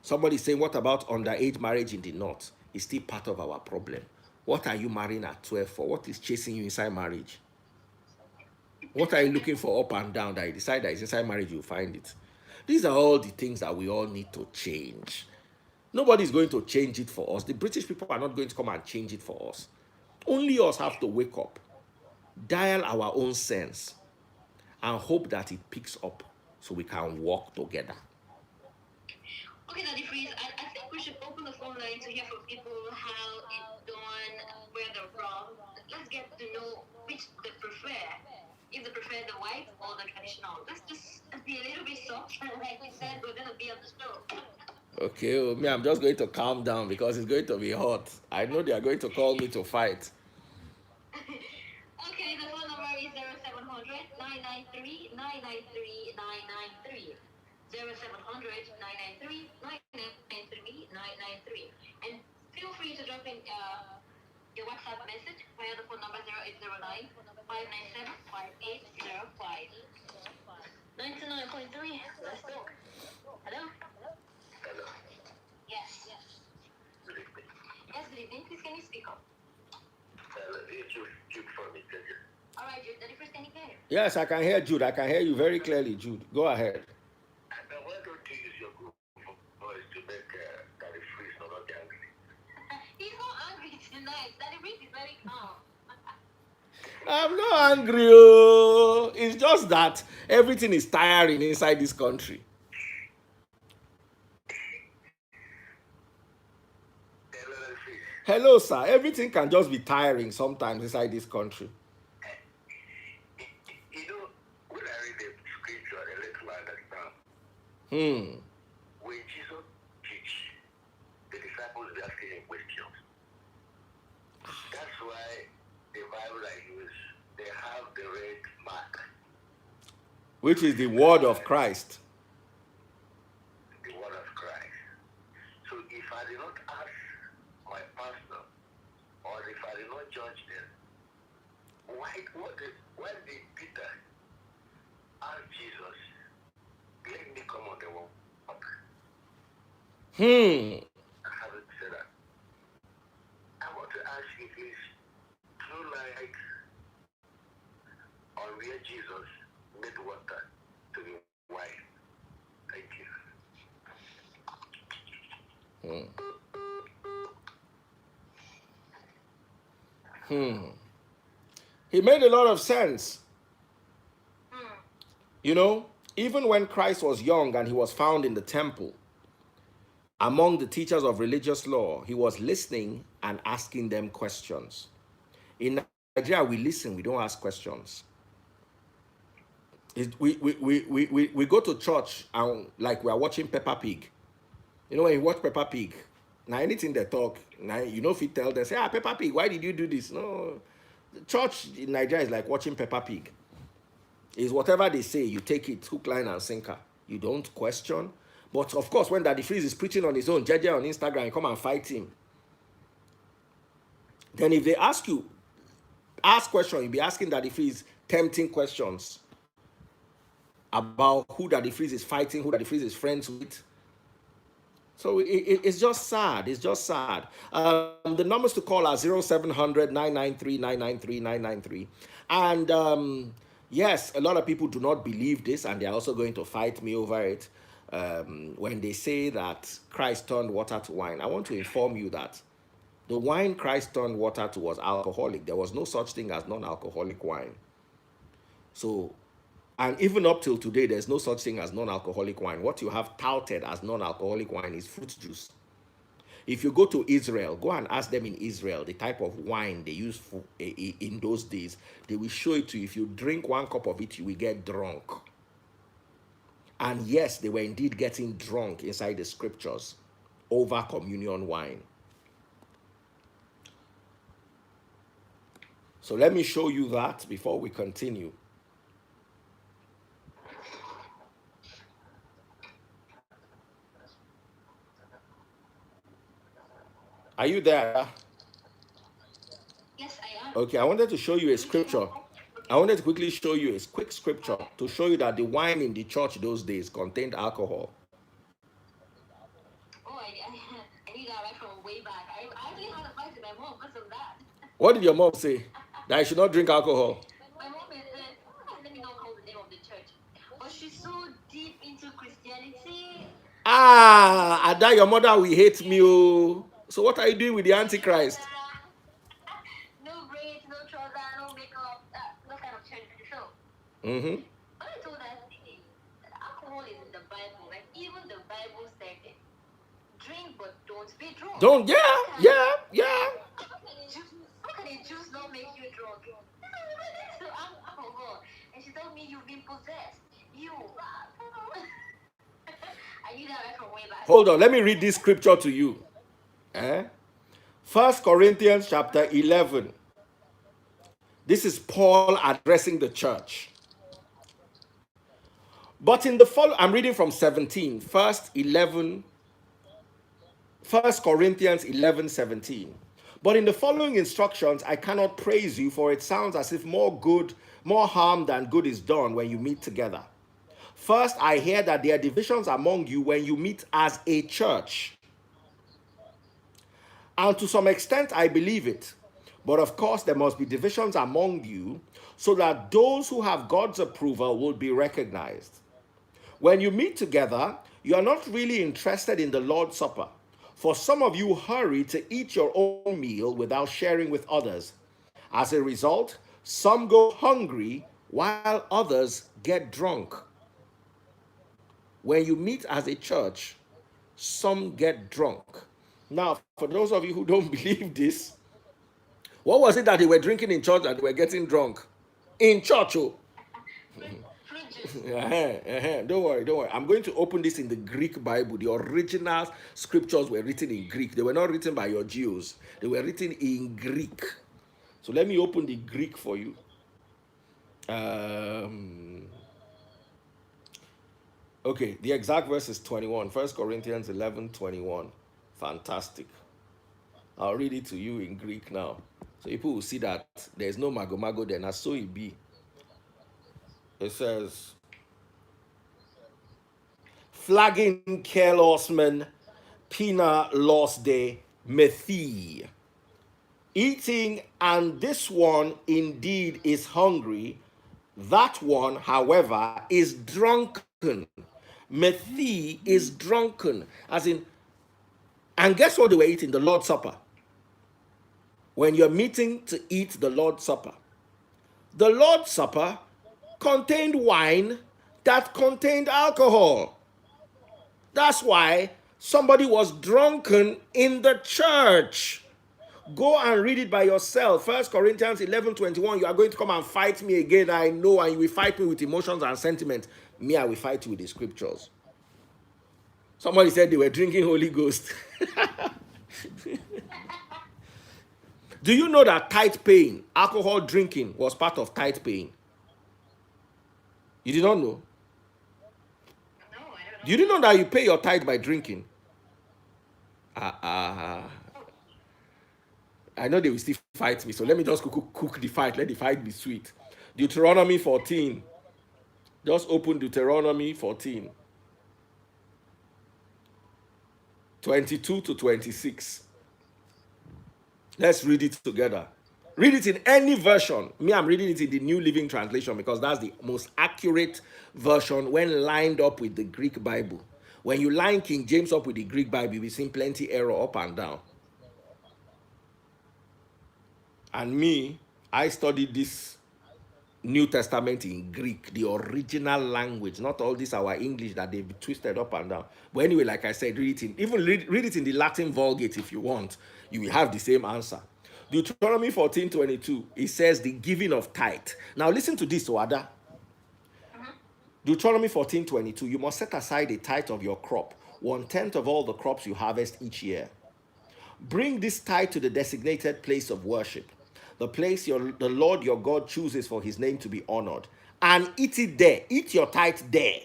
Somebody saying, what about underage marriage in the north? It's still part of our problem. What are you marrying at 12 for? What is chasing you inside marriage? What are you looking for up and down that you decide that it's inside marriage, you'll find it? These are all the things that we all need to change. Nobody's going to change it for us. The British people are not going to come and change it for us. Only us have to wake up. dial our own sense and hope that it picks up so we can walk together. Okay, Daddy Freeze, I think we should open the phone line to hear from people how it's done, where they're from. Let's get to know which they prefer. If they prefer the white or the traditional. Let's just be a little bit soft. Like we said, we're going to be on the show. Okay, me, I'm just going to calm down because it's going to be hot. I know they are going to call me to fight. Okay, the phone number is 0700 993 993 993. 0700 993 993 993. And feel free to drop in your WhatsApp message via the phone number 0809 597 5805. 99.3. Let's talk. Hello? Hello. Yes. Good evening. Yes, good evening. Please, can you speak up? It's Jude from Italy. All right, Jude. Daddy First, can you hear? Yes, I can hear Jude. I can hear you very clearly, Jude. Go ahead. Now, why don't you use your group voice to make Daddy Freeze not angry? He's not angry tonight. Daddy First is very calm. I'm not angry. Oh. It's just that everything is tiring inside this country. Hello, Daddy Freeze. Hello, sir. Everything can just be tiring sometimes inside this country. You know, when I read the scripture, I let to understand. When Jesus teach, the disciples be asking him questions. That's why the Bible I use, they have the red mark. Which is the word of Christ. The word of Christ. So if I did not ask my pastor, or if I did not judge them, why did Peter ask Jesus, let me come on the walk? I haven't said that. I want to ask you this true light on where Jesus made water to be wine. Thank you. He made a lot of sense. You know, even when Christ was young and he was found in the temple, among the teachers of religious law, he was listening and asking them questions. In Nigeria, we listen, we don't ask questions. We go to church and like we are watching Peppa Pig. You know, when you watch Peppa Pig, now anything they talk, now you know if you tell them, say, Peppa Pig, why did you do this? No, the church in Nigeria is like watching Peppa Pig. Is whatever they say, you take it hook, line, and sinker. You don't question. But of course, when Daddy Freeze is preaching on his own, JJ on Instagram, you come and fight him. Then if they ask you, ask questions, you'll be asking Daddy Freeze tempting questions about who Daddy Freeze is fighting, who Daddy Freeze is friends with. So it's just sad. It's just sad. The numbers to call are 0700 993 993 993. And yes, a lot of people do not believe this, and they're also going to fight me over it. When they say that Christ turned water to wine, I want to inform you that the wine Christ turned water to was alcoholic. There was no such thing as non-alcoholic wine. So, and even up till today, there's no such thing as non-alcoholic wine. What you have touted as non-alcoholic wine is fruit juice. If you go to Israel, go and ask them in Israel the type of wine they use in those days. They will show it to you. If you drink 1 cup of it, you will get drunk. And yes, they were indeed getting drunk inside the scriptures over communion wine. So let me show you that before we continue. Are you there? Yes, I am. Okay, I wanted to show you a scripture. I wanted to quickly show you a quick scripture to show you that the wine in the church those days contained alcohol. Oh, I knew that right from way back. I actually had a fight with my mom because of that. What did your mom say? That I should not drink alcohol? My mom said, let me not call the name of the church. But she's so deep into Christianity. Ada, your mother will hate me. Oh. So what are you doing with the Antichrist? No braids, no trouser, no makeup. Mm-hmm. When I told that lady that alcohol is in the Bible, and even the Bible said it, drink but don't be drunk. Don't, yeah, yeah, yeah. How can a juice not make you drunk? This is alcohol. And she told me you've been possessed. You. I knew that right from way back. Hold on, let me read this scripture to you. Eh? 1 Corinthians chapter 11. This is Paul addressing the church. But in the follow, I'm reading from 17. First Corinthians 11:17. But in the following instructions, I cannot praise you, for it sounds as if more harm than good is done when you meet together. First, I hear that there are divisions among you when you meet as a church. And to some extent, I believe it. But of course, there must be divisions among you so that those who have God's approval will be recognized. When you meet together, you are not really interested in the Lord's Supper. For some of you hurry to eat your own meal without sharing with others. As a result, some go hungry while others get drunk. When you meet as a church, some get drunk. Now, for those of you who don't believe this, what was it that they were drinking in church that they were getting drunk? In church, oh. Don't worry, don't worry. I'm going to open this in the Greek Bible. The original scriptures were written in Greek. They were not written by your Jews. They were written in Greek. So let me open the Greek for you. Okay, the exact verse is 21. 1 Corinthians 11:21. Fantastic. I'll read it to you in Greek now. So people will see that there's no mago there. And so it be. It says, flagging carelessmen, pina los de methi. Eating, and this one indeed is hungry. That one, however, is drunken. Methi is drunken. As in, and guess what they were eating? The Lord's Supper. When you're meeting to eat the Lord's Supper, the Lord's Supper contained wine that contained alcohol. That's why somebody was drunken in the church. Go and read it by yourself. 1 Corinthians 11:21. You are going to come and fight me again, I know, and you will fight me with emotions and sentiments. Me, I will fight you with the scriptures. Somebody said they were drinking Holy Ghost. Do you know that tithe paying, alcohol drinking, was part of tithe paying? You did not know? No, I don't know. You didn't know that you pay your tithe by drinking? I know they will still fight me, so let me just cook the fight. Let the fight be sweet. Deuteronomy 14. Just open Deuteronomy 14. 22 to 26. Let's read it together. Read it in any version. Me, I'm reading it in the New Living Translation because that's the most accurate version when lined up with the Greek Bible. When you line King James up with the Greek Bible, you'll be seeing plenty error up and down. And me, I studied this New Testament in Greek, the original language, not all this our English that they've twisted up and down. But anyway, like I said, read it in the Latin Vulgate if you want. You will have the same answer. Deuteronomy 14:22, it says the giving of tithe. Now listen to this, Oada. Deuteronomy 14:22, you must set aside a tithe of your crop, 1/10 of all the crops you harvest each year. Bring this tithe to the designated place of worship, the place the Lord your God chooses for his name to be honored, and eat it there. Eat your tithe there,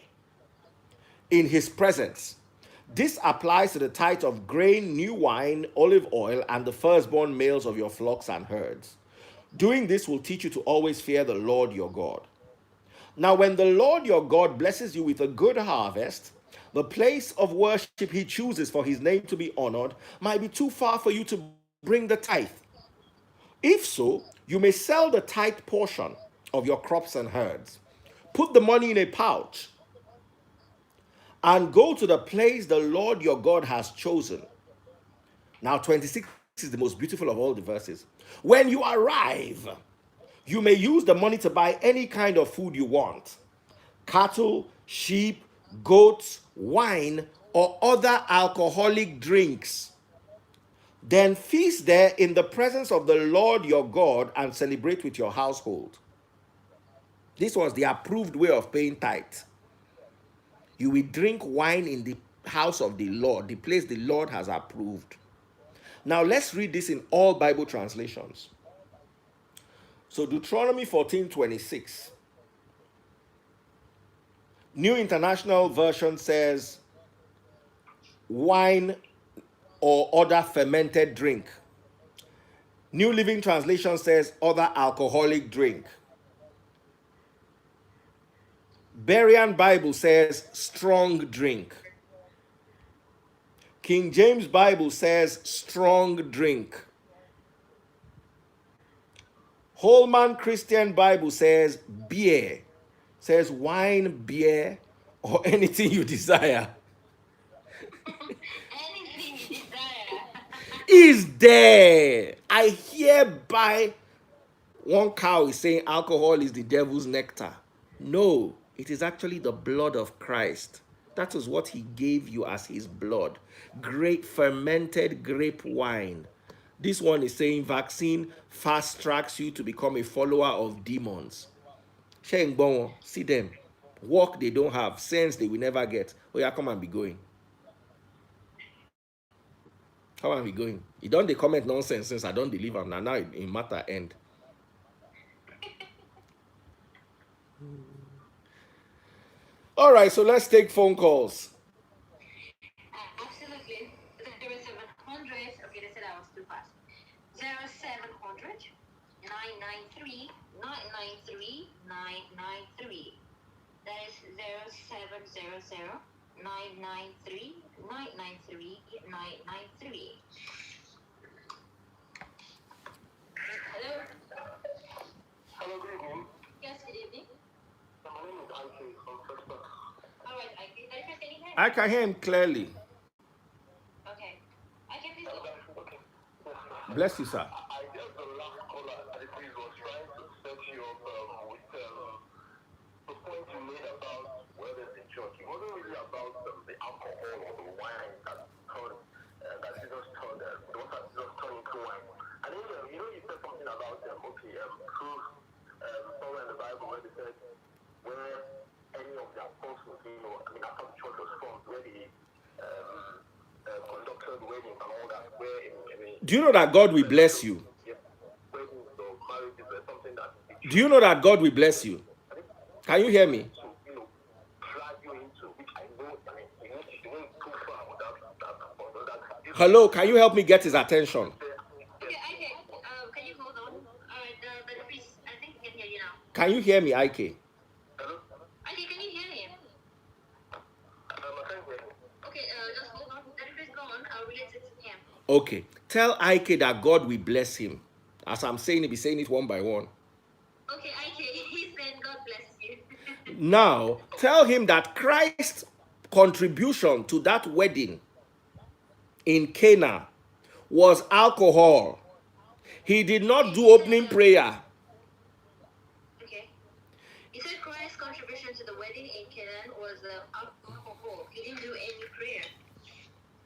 in his presence. This applies to the tithe of grain, new wine, olive oil, and the firstborn males of your flocks and herds. Doing this will teach you to always fear the Lord your God. Now, when the Lord your God blesses you with a good harvest, the place of worship he chooses for his name to be honored might be too far for you to bring the tithe. If so, you may sell the tithe portion of your crops and herds, put the money in a pouch, and go to the place the Lord your God has chosen. Now, 26 is the most beautiful of all the verses. When you arrive, You may use the money to buy any kind of food you want: cattle, sheep, goats, wine, or other alcoholic drinks. Then feast there in the presence of the Lord your God and celebrate with your household. This was the approved way of paying tithe. You will drink wine in the house of the Lord, the place the Lord has approved. Now let's read this in all Bible translations. So Deuteronomy 14:26. New International Version says wine or other fermented drink. New Living Translation says other alcoholic drink. Berean Bible says strong drink. King James Bible says strong drink. Holman Christian Bible says beer, says wine, beer, or anything you desire. Anything you desire. Is there. I hereby, one cow is saying alcohol is the devil's nectar. No, it is actually the blood of Christ. That is what he gave you as his blood. Great fermented grape wine. This one is saying vaccine fast tracks you to become a follower of demons. See them. Work they don't have, sense they will never get. Oh yeah, come and be going. Come and be going. You don't they comment nonsense since I don't deliver now in matter end. All right, so let's take phone calls. Absolutely. 0700. Okay, they said I was too fast. 0700 993 993 993. That is 0700 993 993 993. Hello? Hello, good evening. Yes, good evening. My name is Anthony from Facebook. Alright, I can you hear me? I can hear him clearly. Okay. I can please go. Okay. Bless you, sir. I guess the last caller, I think, was trying to set you up with the point you made about whether it's in church. It wasn't really about the alcohol or the wine that Jesus turned, what Jesus turned into wine. And then, you said something about, proof somewhere in the Bible where they said, where any of the apostles, after the church was formed, where they conducted weddings and all that, do you know that God will bless you? Weddings or marriages were something that Do you know that God will bless you? Can you hear me? drag you into, which I know, you won't too far without that. Hello, can you help me get his attention? Okay, can you hold on? Alright, but please, I think he can hear you now. Can you hear me, Ike? Hello? Okay, can you hear him? Okay, just hold on. Then please go on. I'll relate it to him. Okay. Tell Ike that God will bless him. As I'm saying it, be saying it one by one. Okay, he said God bless you. Now, tell him that Christ's contribution to that wedding in Cana was alcohol. He did not do opening prayer. Okay. He said Christ's contribution to the wedding in Canaan was alcohol. He didn't do any prayer.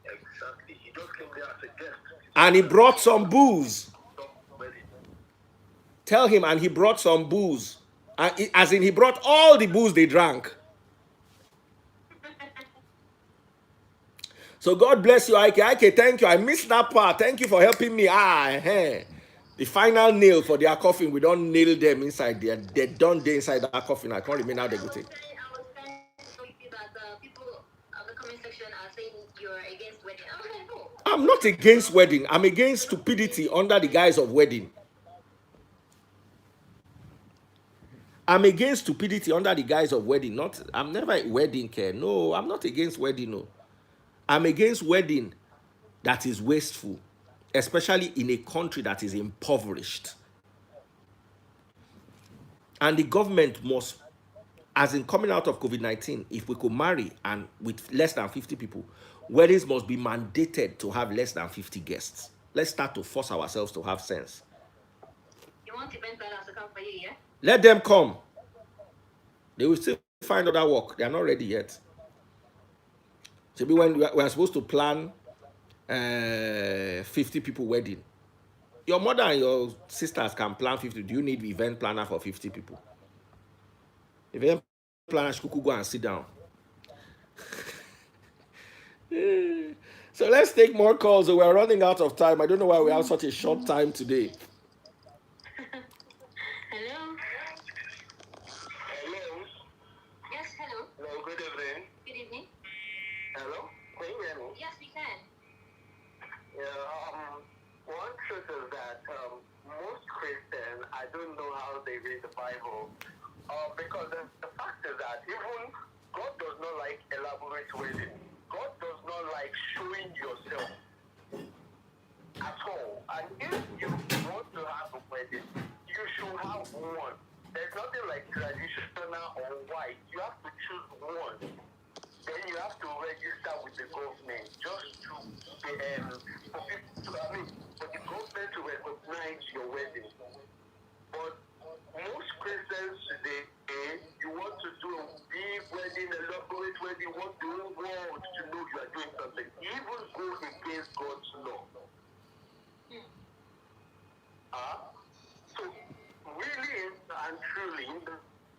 Exactly. He just came there as a guest. And he brought some booze. Tell him, and he brought some booze. As in, he brought all the booze they drank. So God bless you, Ike. Ike, thank you. I missed that part. Thank you for helping me. The final nail for their coffin, we don't nail them inside there. They don't dey inside that coffin. I can't remember how they go take. I was trying to show you that people on the comment section are saying you're against wedding. I was like, no. I'm not against wedding. I'm against stupidity under the guise of wedding. I'm against stupidity under the guise of wedding. I'm never a wedding care. No, I'm not against wedding. No, I'm against wedding that is wasteful, especially in a country that is impoverished. And the government must, as in coming out of COVID-19, if we could marry and with less than 50 people, weddings must be mandated to have less than 50 guests. Let's start to force ourselves to have sense. You want event planners to come for you, yeah? Let them come. They will still find other work. They are not ready yet. Maybe when we are supposed to plan 50 people wedding, your mother and your sisters can plan 50. Do you need event planner for 50 people? Event planner should go and sit down. So let's take more calls. We are running out of time. I don't know why we have such a short time today. Hello? Hello. Yes, hello. Hello, good evening. Good evening. Hello? Can you hear me? Yes, we can. Yeah, one truth is that most Christians, I don't know how they read the Bible. Because the fact is that even God does not like elaborate wedding. God does not like showing yourself at all. And if you want to have a wedding, you should have one. There's nothing like traditional or white. You have to choose one. Then you have to register with the government just to for the government to recognize your wedding. But most Christians today, you want to do a big wedding, elaborate wedding, you want the whole world to know you are doing something. Even go against God's law. So really and truly, in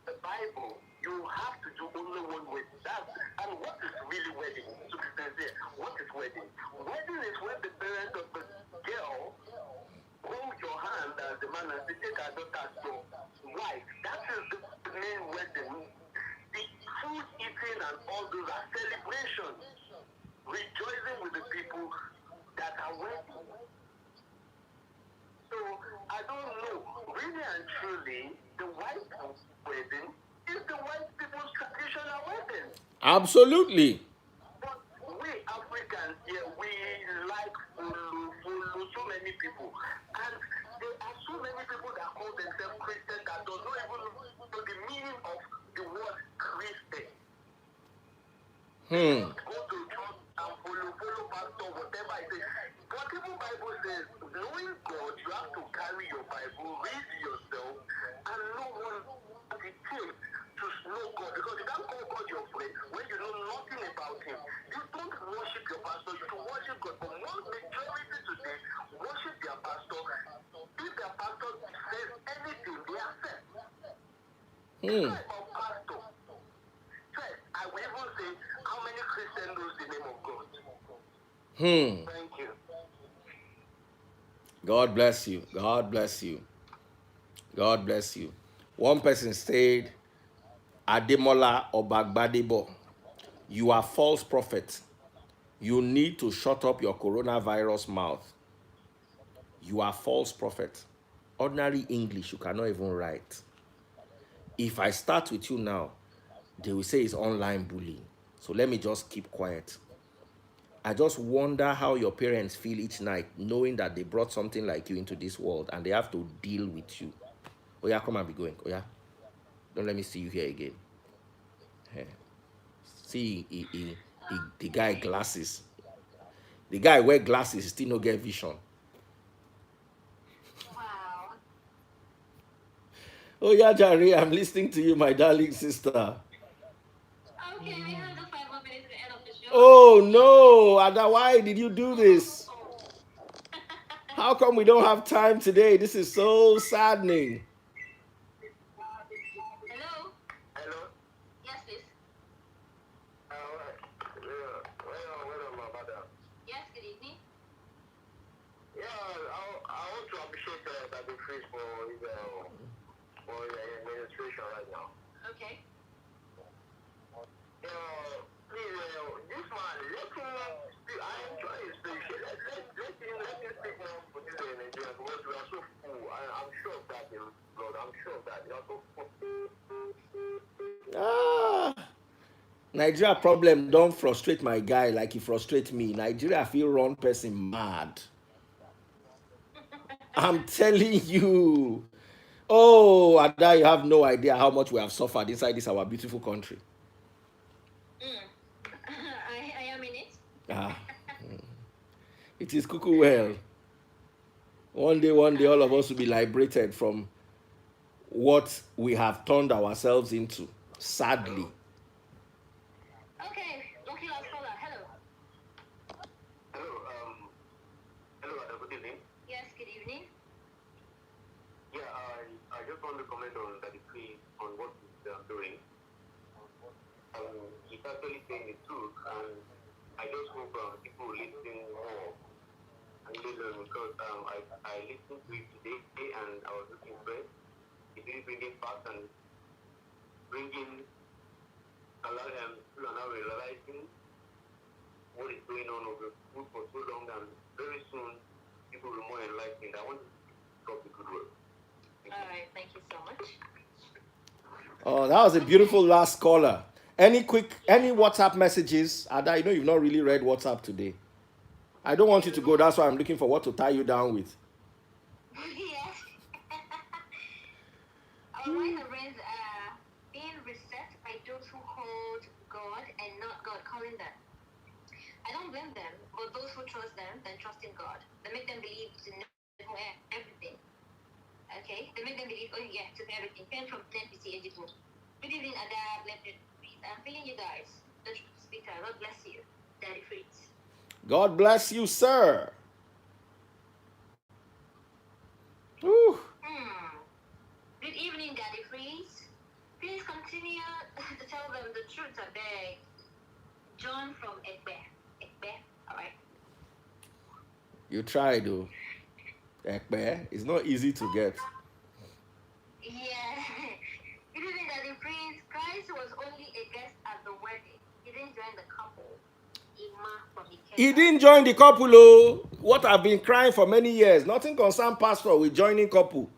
the Bible, you have to do only one wedding. And what is really wedding? To be sincere, what is wedding? Wedding is when the parents of the girl hold your hand as the man and say, take our daughter as your wife. That is the main wedding. The food eating and all those are celebrations. Rejoicing with the people that are wedding. So I don't know. Really and truly, the white wedding is the white people's traditional wedding. Absolutely. But we Africans here, we like follow so many people. And there are so many people that call themselves Christian that do not even know the meaning of the word Christian. They just go to church and follow pastor, whatever it is. But even Bible says, knowing God, you have to carry your Bible, read yourself, and know what it takes to know God. Because you can't call God your friend when you know nothing about Him. You don't worship your pastor, you can worship God. But most majority today worship their pastor. If their pastor says anything, they accept. It's not about pastor. First, I will even say, how many Christians knows the name of God? Thank you. God bless you. God bless you. God bless you. One person said, Ademola Obagbadebo, you are false prophet. You need to shut up your coronavirus mouth. You are false prophet. Ordinary English, you cannot even write. If I start with you now, they will say it's online bullying. So let me just keep quiet. I just wonder how your parents feel each night knowing that they brought something like you into this world and they have to deal with you. Oh yeah, come and be going. Oh yeah, don't let me see you here again. Hey. See, the guy glasses. The guy wear glasses, still no get vision. Wow. Oh yeah, Jerry, I'm listening to you, my darling sister. Okay, we have just 5 more minutes to the end of the show. Oh no, Ada, why did you do this? How come we don't have time today? This is so saddening. Hello? Hello? Yes, please. Well, my mother. Yes, good evening. Yeah, I want to appreciate that the free for your administration right now. Okay. Please, this man, let him speak. I enjoy his speech. Let him speak now for this Nigeria because we are so full. I'm sure of that, Lord. I'm sure of that. We are so full. Nigeria problem don't frustrate my guy like he frustrate me. Nigeria feel run person mad. I'm telling you. Oh, Ada, you have no idea how much we have suffered inside this our beautiful country. I am in it. It is cuckoo well. One day, all of us will be liberated from what we have turned ourselves into, sadly. Okay, lucky last caller. Hello. Hello, hello, good evening. Yes, good evening. Yeah, I just want to comment on the decree on what he's doing. He's actually saying the truth, and I just hope people will listen more and listen because I listened to it today and I was looking for it. It really bringing fast and bringing people are now realizing what is going on over food for so long, and very soon people will be more enlightened. I want to stop the good work. All right, thank you so much. Oh, that was a beautiful last caller. Any WhatsApp messages? Ada, you know you've not really read WhatsApp today. I don't want you to go. That's why I'm looking for what to tie you down with. Yes. Our minds and brains are being reset by those who called God and not God calling them. I don't blame them, but those who trust them, then trust in God. They make them believe to know everything. Okay? They make them believe, oh yeah, to know everything. Pen from NPC Edible. Good evening, Ada, blessed. I'm feeling you guys. The speaker, God bless you. Daddy Fritz. God bless you, sir. Whew. Good evening, Daddy Freeze. Please continue to tell them the truth, I beg. John from Ekbe. Ekbe, alright. You tried, though. Ekbe, it's not easy to get. Yeah. Good evening, Daddy Freeze. Christ was only a guest at the wedding. He didn't join the couple. He didn't join the couple, oh. What I've been crying for many years. Nothing concern pastor with joining couple.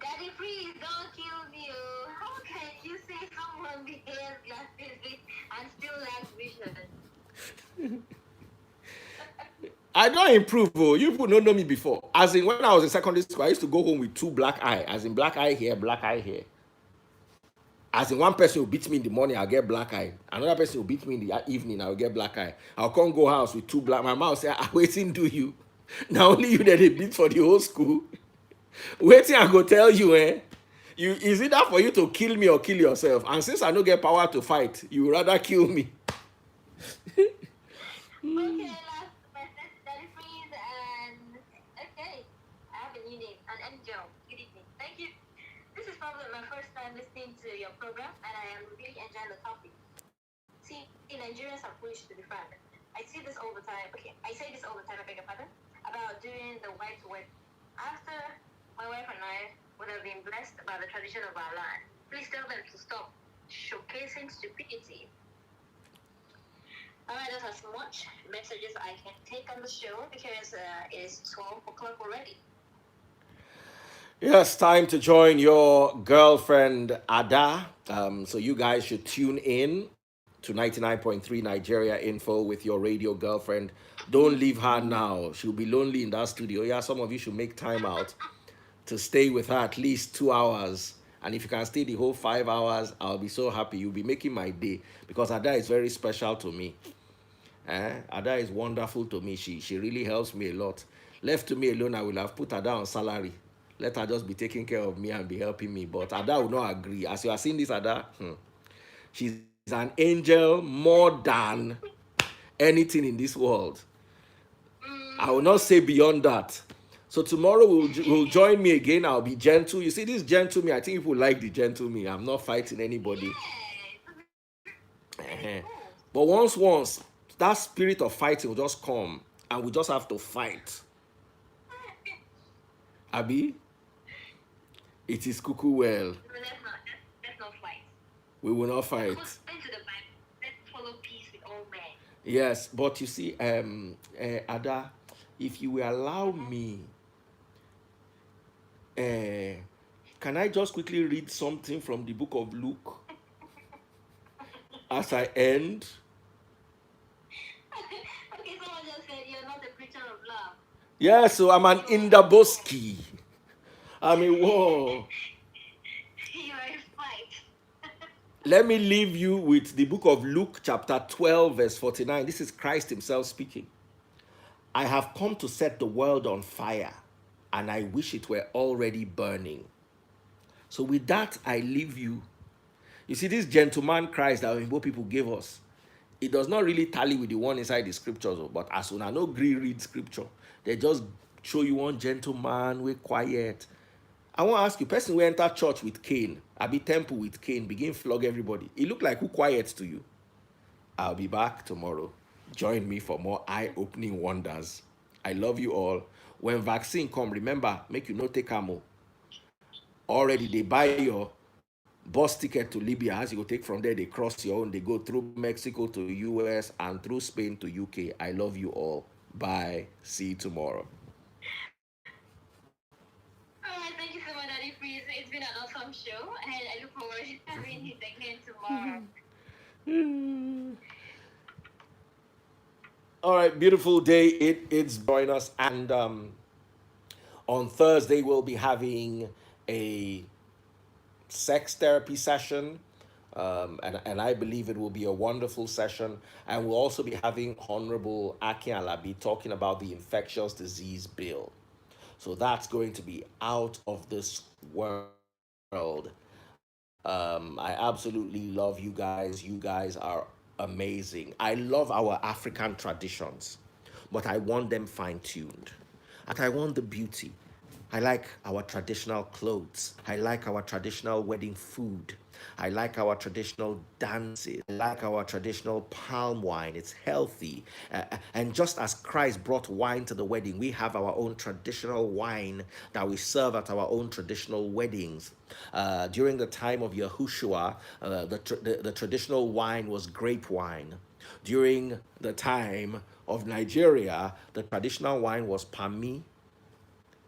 Daddy Freeze, don't kill me. How can you say someone behaves glasses and still lacks vision? I don't improve, oh. You people don't know me before. As in, when I was in secondary school, I used to go home with 2 black eye. As in, black eye here, black eye here. As in, one person will beat me in the morning, I'll get black eye. Another person will beat me in the evening, I'll get black eye. I'll come go house with 2 black. My mom will say, waiting do you. Now only you that they beat for the whole school. Waiting, I go tell you, is it that for you to kill me or kill yourself? And since I don't get power to fight, you would rather kill me. Okay, last message, Daddy Freeze, and okay, I have a new name, an angel. Good evening. Thank you. This is probably my first time listening to your program, and I am really enjoying the topic. See, Nigerians are foolish to be frank. I see this all the time. Okay, I say this all the time, I beg your pardon, about doing the white wedding. After my wife and I would have been blessed by the tradition of our land, please tell them to stop showcasing stupidity. Alright, that's as much messages I can take on the show because it's 12 o'clock already. Yes, time to join your girlfriend Ada. So you guys should tune in to 99.3 Nigeria Info with your radio girlfriend. Don't leave her now. She'll be lonely in that studio. Yeah, some of you should make time out to stay with her at least 2 hours. And if you can stay the whole 5 hours, I'll be so happy. You'll be making my day because Ada is very special to me. Ada is wonderful to me. She really helps me a lot. Left to me alone, I will have put Ada on salary. Let her just be taking care of me and be helping me. But Ada will not agree. As you are seeing this, Ada, she's an angel more than anything in this world. I will not say beyond that. So tomorrow will join me again. I'll be gentle. You see, this gentle me, I think people like the gentle me. I'm not fighting anybody. But once, that spirit of fighting will just come and we just have to fight. Abi, it is cuckoo well. No, let's not fight. We will not fight. Let's follow peace with all men. Yes, but you see, Ada, if you will allow me, can I just quickly read something from the book of Luke as I end? Okay, someone just said you're not a preacher of love. Yeah, so I'm an Indaboski. I'm a war. You are a fight. Let me leave you with the book of Luke, chapter 12, verse 49. This is Christ himself speaking. I have come to set the world on fire, and I wish it were already burning. So with that, I leave you. You see, this gentleman Christ that Igbo people gave us, it does not really tally with the one inside the scriptures. But as soon as no agree read scripture, they just show you one gentleman, we quiet. I want to ask you, person who enter church with cane, I be temple with cane, begin flog everybody. It look like who quiet to you? I'll be back tomorrow. Join me for more eye-opening wonders. I love you all. When vaccine come, remember, make you no take ammo. Already they buy your bus ticket to Libya. As you go take from there, they cross your own. They go through Mexico to US and through Spain to UK. I love you all. Bye. See you tomorrow. All right, thank you so much, Daddy Freeze. It's been an awesome show, and I look forward to having you again tomorrow. All right, beautiful day. It's join us, and on Thursday we'll be having a sex therapy session. And I believe it will be a wonderful session. And we'll also be having Honorable Aki Alabi talking about the infectious disease bill. So that's going to be out of this world. I absolutely love you guys. You guys are amazing. I love our African traditions, but I want them fine tuned. And I want the beauty. I like our traditional clothes. I like our traditional wedding food. I like our traditional dances. I like our traditional palm wine. It's healthy. And just as Christ brought wine to the wedding, we have our own traditional wine that we serve at our own traditional weddings. During the time of Yahushua, the traditional wine was grape wine. During the time of Nigeria, the traditional wine was Pami,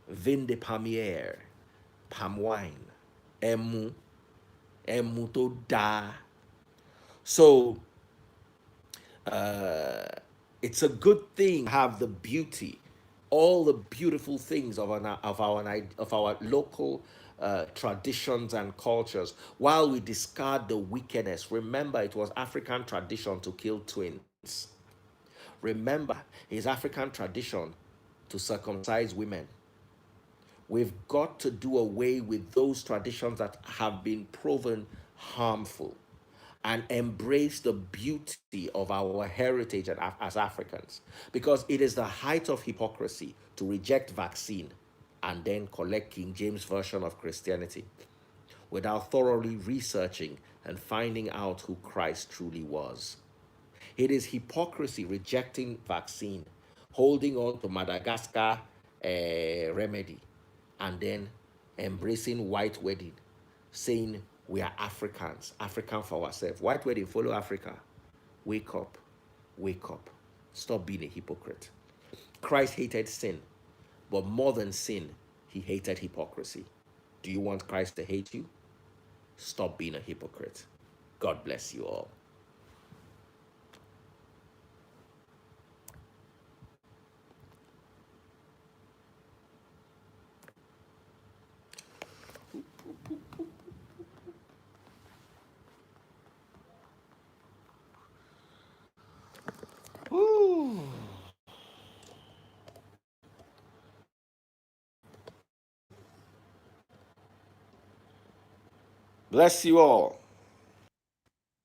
vin de Pamier, palm wine, emu, emu to da. So it's a good thing to have the beauty, all the beautiful things of our local traditions and cultures, while we discard the wickedness. Remember, it was African tradition to kill twins. Remember, it's African tradition to circumcise women. We've got to do away with those traditions that have been proven harmful and embrace the beauty of our heritage as Africans, because it is the height of hypocrisy to reject vaccine and then collect King James Version of Christianity without thoroughly researching and finding out who Christ truly was. It is hypocrisy rejecting vaccine, holding on to Madagascar remedy, and then embracing white wedding, saying we are Africans, African for ourselves. White wedding, follow Africa. Wake up, wake up. Stop being a hypocrite. Christ hated sin, but more than sin, he hated hypocrisy. Do you want Christ to hate you? Stop being a hypocrite. God bless you all. Ooh. Bless you all.